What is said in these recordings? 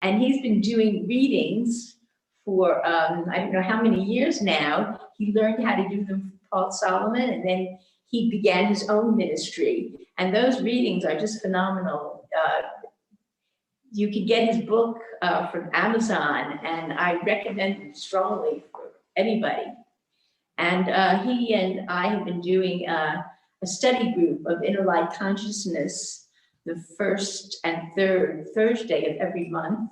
And he's been doing readings for, I don't know how many years now. He learned how to do them for Paul Solomon, and then he began his own ministry. And those readings are just phenomenal. You can get his book from Amazon, and I recommend it strongly for anybody. And he and I have been doing a study group of inner light consciousness the first and third Thursday of every month.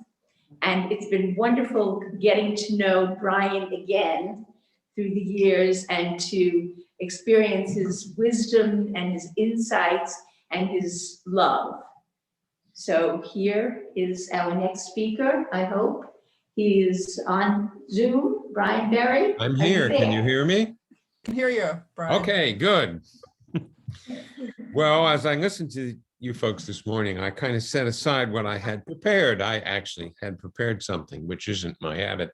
And it's been wonderful getting to know Brian again through the years and to experience his wisdom and his insights and his love. So here is our next speaker, I hope. He is on Zoom, Brian Berry. I'm here. Can you hear me? I can hear you, Brian. Okay, good. Well, as I listened to you folks this morning, I kind of set aside what I had prepared. I actually had prepared something, which isn't my habit.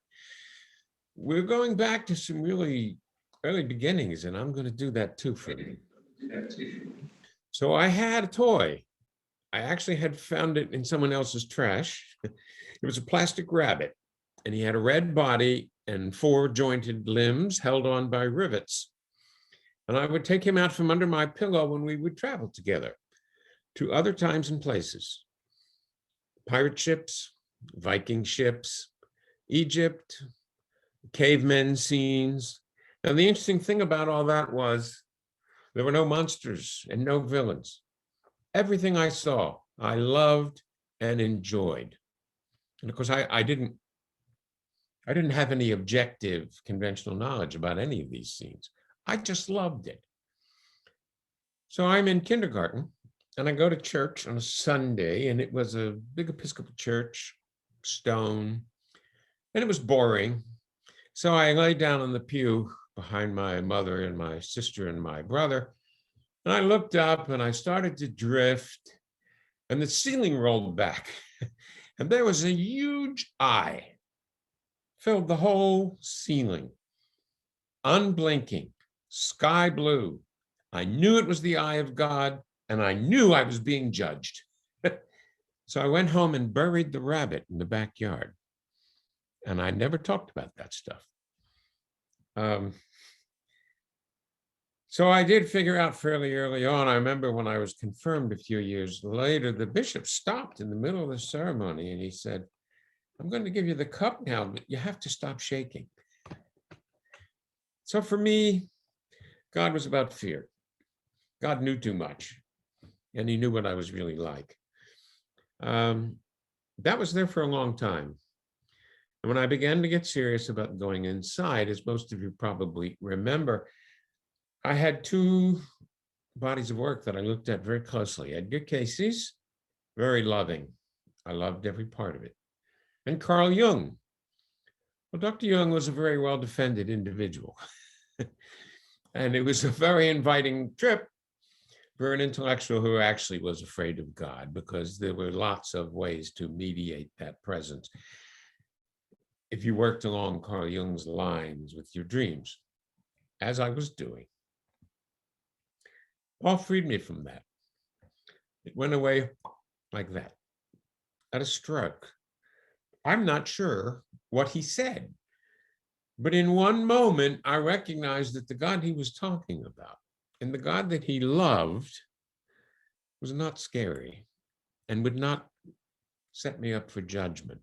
We're going back to some really early beginnings, and I'm going to do that too for you. So I had a toy. I actually had found it in someone else's trash. It was a plastic rabbit, and he had a red body and 4 jointed limbs held on by rivets. And I would take him out from under my pillow when we would travel together to other times and places. Pirate ships, Viking ships, Egypt, cavemen scenes. Now, the interesting thing about all that was there were no monsters and no villains. Everything I saw, I loved and enjoyed. And of course, I didn't have any objective conventional knowledge about any of these scenes. I just loved it. So I'm in kindergarten and I go to church on a Sunday, and it was a big Episcopal church, stone, and it was boring. So I lay down on the pew behind my mother and my sister and my brother. And I looked up and I started to drift, and the ceiling rolled back. And there was a huge eye, filled the whole ceiling, unblinking, sky blue. I knew it was the eye of God, and I knew I was being judged. So I went home and buried the rabbit in the backyard. And I never talked about that stuff. So I did figure out fairly early on. I remember when I was confirmed a few years later, the bishop stopped in the middle of the ceremony and he said, "I'm going to give you the cup now, but you have to stop shaking." So for me, God was about fear. God knew too much, and he knew what I was really like. That was there for a long time. And when I began to get serious about going inside, as most of you probably remember, I had 2 bodies of work that I looked at very closely. Edgar Cayce's, very loving. I loved every part of it. And Carl Jung. Well, Dr. Jung was a very well-defended individual. And it was a very inviting trip for an intellectual who actually was afraid of God, because there were lots of ways to mediate that presence if you worked along Carl Jung's lines with your dreams, as I was doing. Paul freed me from that. It went away like that, at a stroke. I'm not sure what he said, but in one moment, I recognized that the God he was talking about and the God that he loved was not scary and would not set me up for judgment.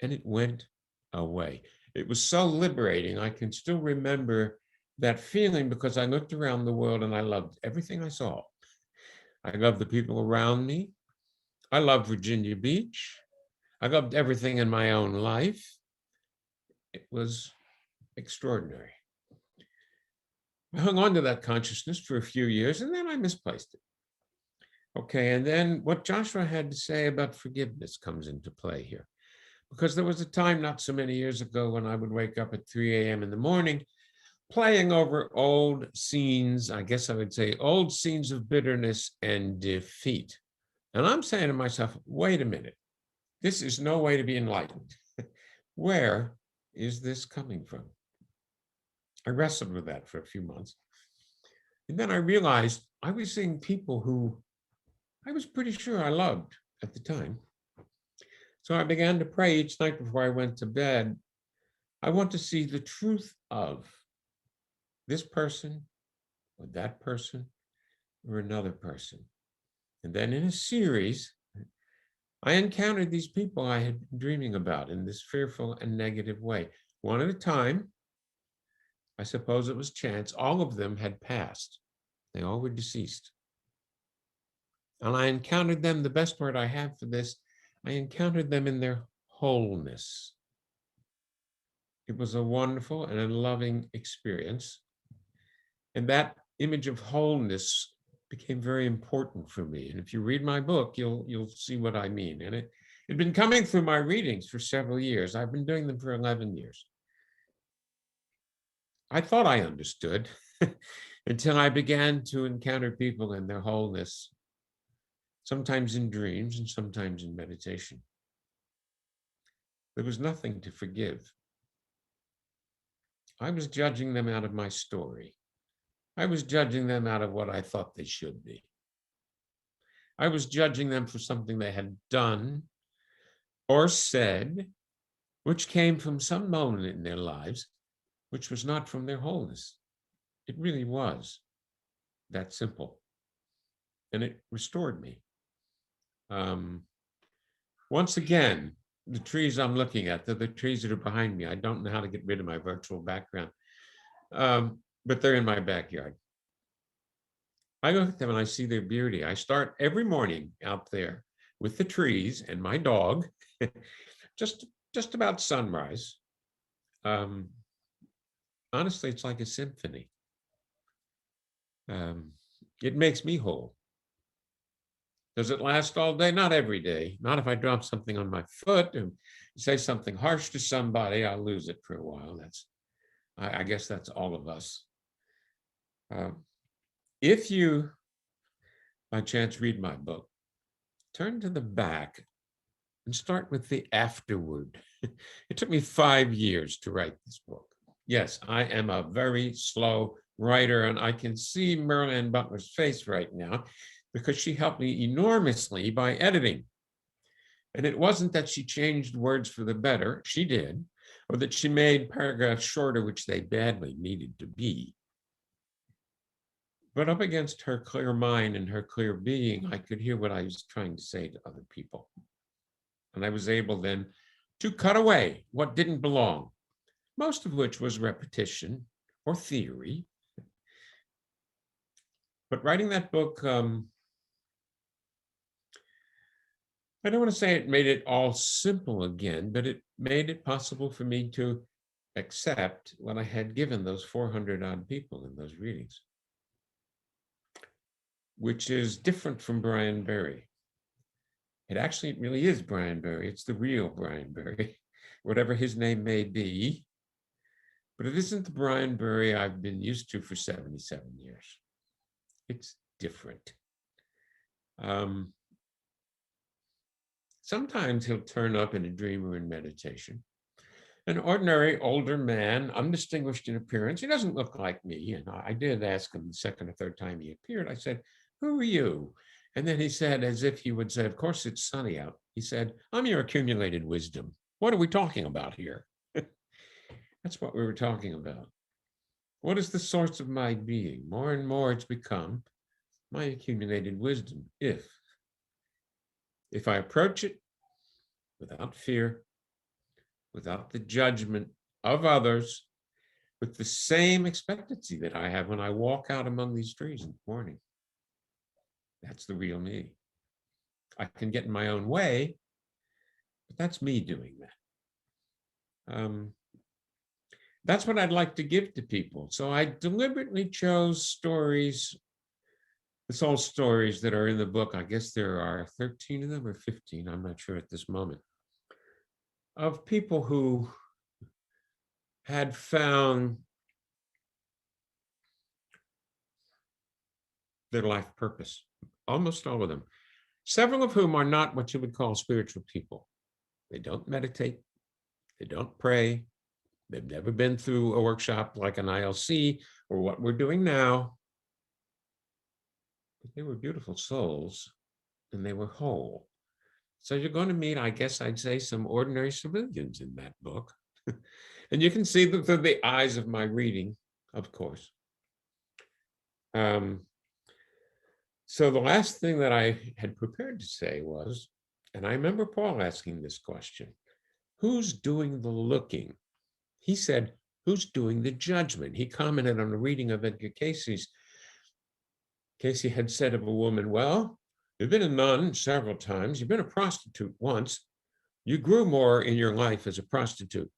And it went away. It was so liberating. I can still remember that feeling because I looked around the world and I loved everything I saw. I loved the people around me. I loved Virginia Beach. I loved everything in my own life. It was extraordinary. I hung on to that consciousness for a few years and then I misplaced it. Okay, and then what Joshua had to say about forgiveness comes into play here. Because there was a time not so many years ago when I would wake up at 3 a.m. in the morning playing over old scenes, I guess I would say old scenes of bitterness and defeat. And I'm saying to myself, wait a minute, this is no way to be enlightened. Where is this coming from? I wrestled with that for a few months. And then I realized I was seeing people who I was pretty sure I loved at the time. So I began to pray each night before I went to bed. I want to see the truth of this person or that person or another person. And then in a series, I encountered these people I had been dreaming about in this fearful and negative way. One at a time. I suppose it was chance. All of them had passed. They all were deceased. And I encountered them, the best word I have for this, I encountered them in their wholeness. It was a wonderful and a loving experience. And that image of wholeness became very important for me. And if you read my book, you'll see what I mean. And it had been coming through my readings for several years. I've been doing them for 11 years. I thought I understood until I began to encounter people in their wholeness, sometimes in dreams and sometimes in meditation. There was nothing to forgive. I was judging them out of my story. I was judging them out of what I thought they should be. I was judging them for something they had done or said, which came from some moment in their lives, which was not from their wholeness. It really was that simple. And it restored me. Once again, the trees I'm looking at, they're the trees that are behind me. I don't know how to get rid of my virtual background, but they're in my backyard. I look at them and I see their beauty. I start every morning out there with the trees and my dog, just about sunrise. Honestly, it's like a symphony. It makes me whole. Does it last all day? Not every day. Not if I drop something on my foot and say something harsh to somebody, I'll lose it for a while. I guess that's all of us. If you, by chance, read my book, turn to the back and start with the afterword. It took me 5 years to write this book. Yes, I am a very slow writer, and I can see Marilyn Butler's face right now because she helped me enormously by editing. And it wasn't that she changed words for the better, she did, or that she made paragraphs shorter, which they badly needed to be. But up against her clear mind and her clear being, I could hear what I was trying to say to other people. And I was able then to cut away what didn't belong, most of which was repetition or theory. But writing that book, I don't want to say it made it all simple again, but it made it possible for me to accept what I had given those 400 odd people in those readings, which is different from Brian Berry. It really is Brian Berry. It's the real Brian Berry, whatever his name may be. But it isn't the Brian Berry I've been used to for 77 years. It's different. Sometimes he'll turn up in a dream or in meditation. An ordinary older man, undistinguished in appearance. He doesn't look like me. And I did ask him the second or third time he appeared, I said, "Who are you?" And then he said, as if he would say, "Of course it's sunny out." He said, "I'm your accumulated wisdom. What are we talking about here?" That's what we were talking about. What is the source of my being? More and more it's become my accumulated wisdom. If I approach it without fear, without the judgment of others, with the same expectancy that I have when I walk out among these trees in the morning, that's the real me. I can get in my own way, but that's me doing that. That's what I'd like to give to people. So I deliberately chose stories, the soul stories that are in the book. I guess there are 13 of them or 15, I'm not sure at this moment, of people who had found their life purpose, almost all of them, several of whom are not what you would call spiritual people. They don't meditate, they don't pray, they've never been through a workshop like an ILC or what we're doing now. But they were beautiful souls and they were whole. So you're going to meet, I guess I'd say, some ordinary civilians in that book. And you can see them through the eyes of my reading, of course. So the last thing that I had prepared to say was, and I remember Paul asking this question, who's doing the looking? He said, who's doing the judgment? He commented on the reading of Edgar Casey's. Casey had said of a woman, well, you've been a nun several times, you've been a prostitute once, you grew more in your life as a prostitute.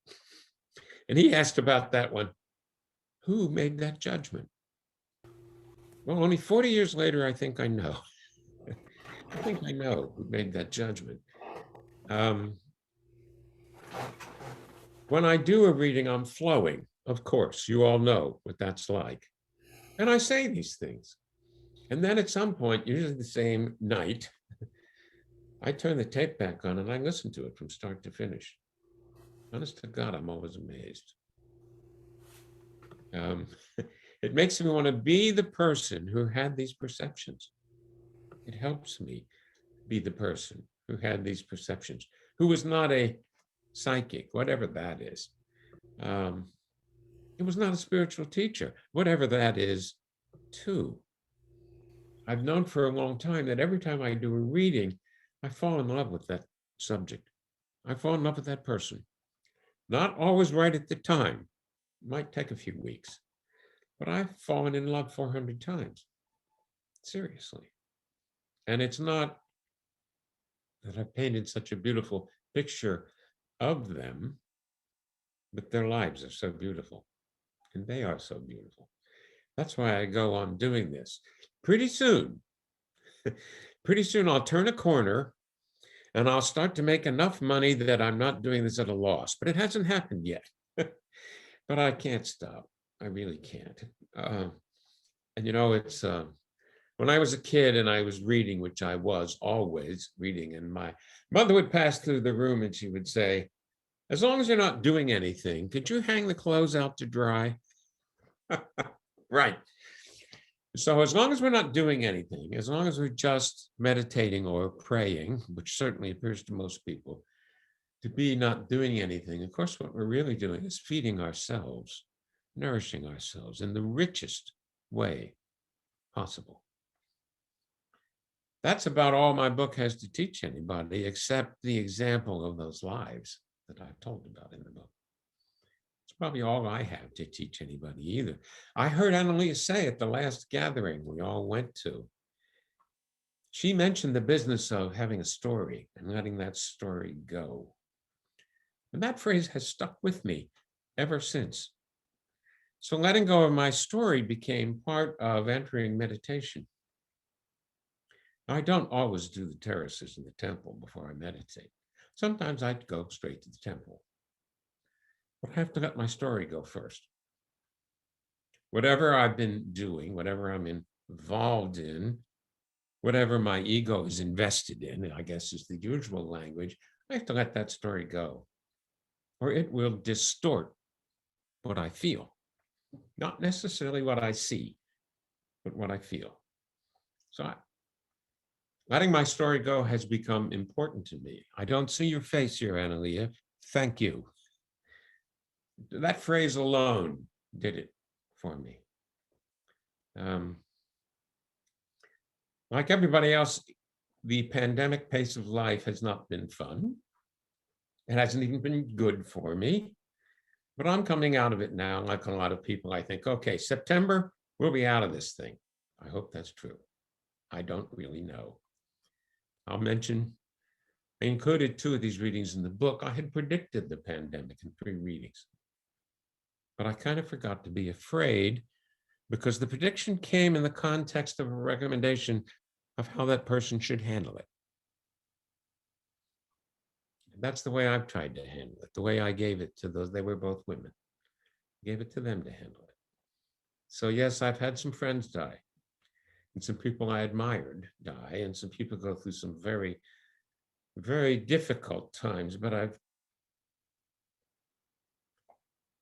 And he asked about that one, who made that judgment? Well, only 40 years later, I think I know. I think I know who made that judgment. When I do a reading, I'm flowing. Of course, you all know what that's like. And I say these things. And then at some point, usually the same night, I turn the tape back on and I listen to it from start to finish. Honest to God, I'm always amazed. It makes me want to be the person who had these perceptions. It helps me be the person who had these perceptions, who was not a psychic, whatever that is. It was not a spiritual teacher, whatever that is, too. I've known for a long time that every time I do a reading, I fall in love with that subject. I fall in love with that person. Not always right at the time. It might take a few weeks. But I've fallen in love 400 times. Seriously. And it's not that I've painted such a beautiful picture of them, but their lives are so beautiful. And they are so beautiful. That's why I go on doing this. Pretty soon I'll turn a corner and I'll start to make enough money that I'm not doing this at a loss. But it hasn't happened yet. But I can't stop. I really can't. And you know, it's when I was a kid and I was reading, which I was always reading, and my mother would pass through the room and she would say, as long as you're not doing anything, could you hang the clothes out to dry? Right. So as long as we're not doing anything, as long as we're just meditating or praying, which certainly appears to most people to be not doing anything, of course, what we're really doing is feeding ourselves, nourishing ourselves in the richest way possible. That's about all my book has to teach anybody, except the example of those lives that I've told about in the book. It's probably all I have to teach anybody either. I heard Annalisa say at the last gathering we all went to, she mentioned the business of having a story and letting that story go. And that phrase has stuck with me ever since. So letting go of my story became part of entering meditation. I don't always do the terraces in the temple before I meditate. Sometimes I'd go straight to the temple. But I have to let my story go first. Whatever I've been doing, whatever I'm involved in, whatever my ego is invested in, I guess is the usual language, I have to let that story go, or it will distort what I feel. Not necessarily what I see, but what I feel. So letting my story go has become important to me. I don't see your face here, Annalisa. Thank you. That phrase alone did it for me. Like everybody else, the pandemic pace of life has not been fun. It hasn't even been good for me. But I'm coming out of it now. Like a lot of people, I think, okay, September, we'll be out of this thing. I hope that's true. I don't really know. I'll mention, I included 2 of these readings in the book. I had predicted the pandemic in 3 readings. But I kind of forgot to be afraid because the prediction came in the context of a recommendation of how that person should handle it. And that's the way I've tried to handle it, the way I gave it to those, they were both women. I gave it to them to handle it. So yes, I've had some friends die, and some people I admired die, and some people go through some very, very difficult times, but I've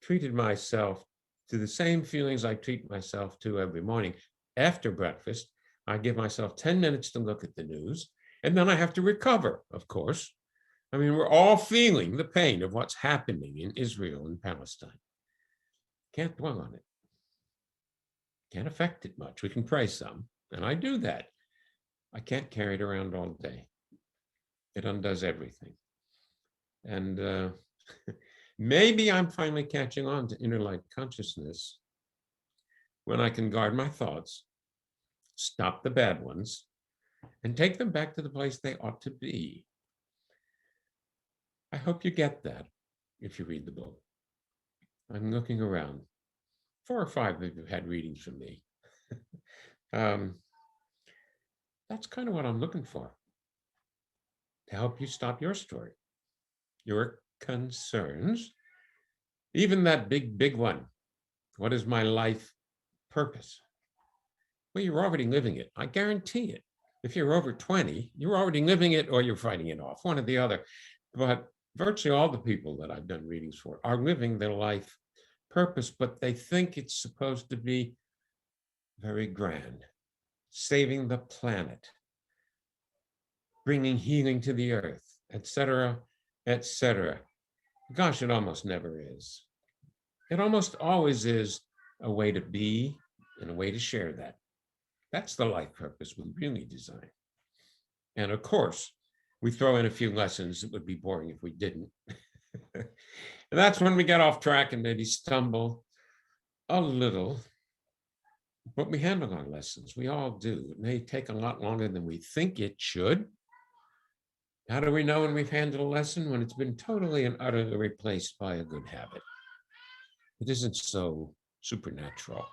treated myself to the same feelings I treat myself to every morning. After breakfast, I give myself 10 minutes to look at the news, And then I have to recover, of course. I mean, we're all feeling the pain of what's happening in Israel and Palestine. Can't dwell on it. Can't affect it much. We can pray some, and I do that. I can't carry it around all day. It undoes everything. And maybe I'm finally catching on to inner light consciousness when I can guard my thoughts, stop the bad ones, and take them back to the place they ought to be. I hope you get that if you read the book. I'm looking around. 4 or 5 of you have had readings from me. That's kind of what I'm looking for, to help you stop your story, your concerns, even that big one. What is my life purpose? Well, you're already living it. I guarantee it. If you're over 20, you're already living it or you're fighting it off, one or the other. But virtually all the people that I've done readings for are living their life purpose, but they think it's supposed to be very grand, saving the planet, bringing healing to the earth, etc., etc. Gosh, it almost never is. It almost always is a way to be and a way to share that. That's the life purpose we really design. And of course, we throw in a few lessons that would be boring if we didn't. And that's when we get off track and maybe stumble a little. But we handle our lessons. We all do. It may take a lot longer than we think it should. How do we know when we've handled a lesson? When it's been totally and utterly replaced by a good habit. It isn't so supernatural.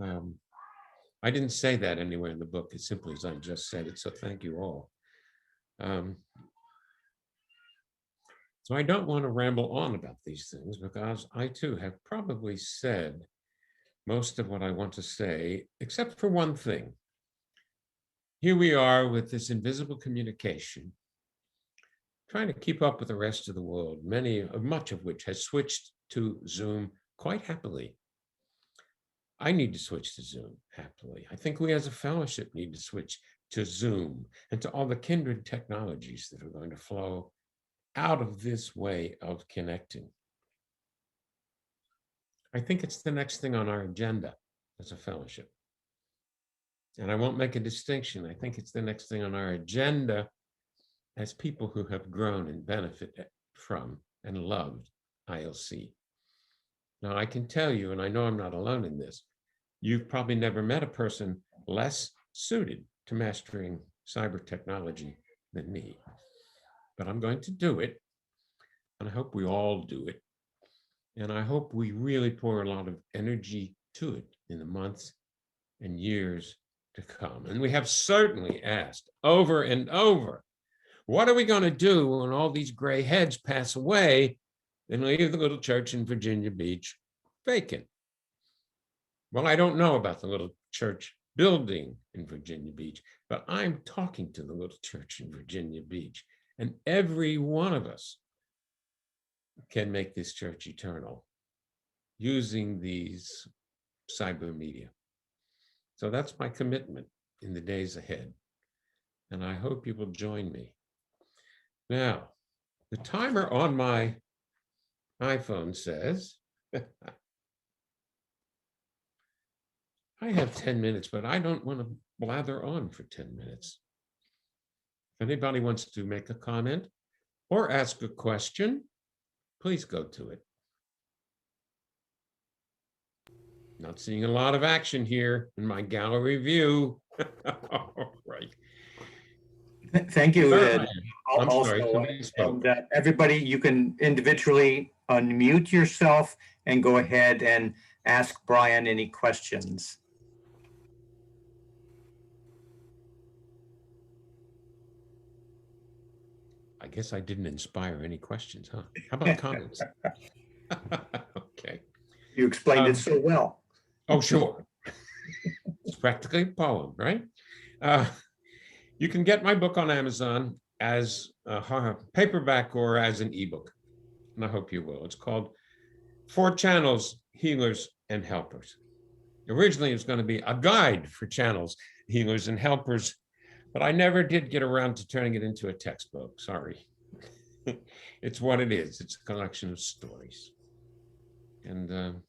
I didn't say that anywhere in the book as simply as I just said it, so thank you all. So I don't want to ramble on about these things because I too have probably said most of what I want to say, except for one thing. Here we are with this invisible communication, trying to keep up with the rest of the world, much of which has switched to Zoom quite happily. I need to switch to Zoom happily. I think we as a fellowship need to switch to Zoom and to all the kindred technologies that are going to flow out of this way of connecting. I think it's the next thing on our agenda as a fellowship. And I won't make a distinction. I think it's the next thing on our agenda as people who have grown and benefited from and loved ILC. Now, I can tell you, and I know I'm not alone in this, you've probably never met a person less suited to mastering cyber technology than me. But I'm going to do it, and I hope we all do it. And I hope we really pour a lot of energy to it in the months and years to come. And we have certainly asked over and over, what are we going to do when all these gray heads pass away and leave the little church in Virginia Beach vacant? Well, I don't know about the little church building in Virginia Beach, but I'm talking to the little church in Virginia Beach. And every one of us can make this church eternal using these cyber media. So that's my commitment in the days ahead. And I hope you will join me. Now, the timer on my iPhone says, I have 10 minutes, but I don't want to blather on for 10 minutes. If anybody wants to make a comment or ask a question, please go to it. Not seeing a lot of action here in my gallery view. All right. Thank you, Ed. I'm sorry, Also, somebody spoke. and, everybody, you can individually unmute yourself and go ahead and ask Brian any questions. I guess I didn't inspire any questions, huh? How about comments? Okay. You explained it so well. Oh, sure. It's practically a poem, right? You can get my book on Amazon as a paperback or as an ebook, and I hope you will. It's called 4 Channels, Healers, and Helpers. Originally, it was going to be a guide for channels, healers, and helpers, But I never did get around to turning it into a textbook, sorry. It's what it is. It's a collection of stories. And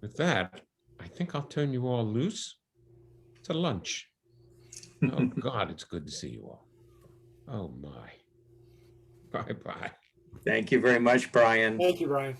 with that, I think I'll turn you all loose to lunch. Oh, God, it's good to see you all. Oh, my. Bye-bye. Thank you very much, Brian. Thank you, Brian.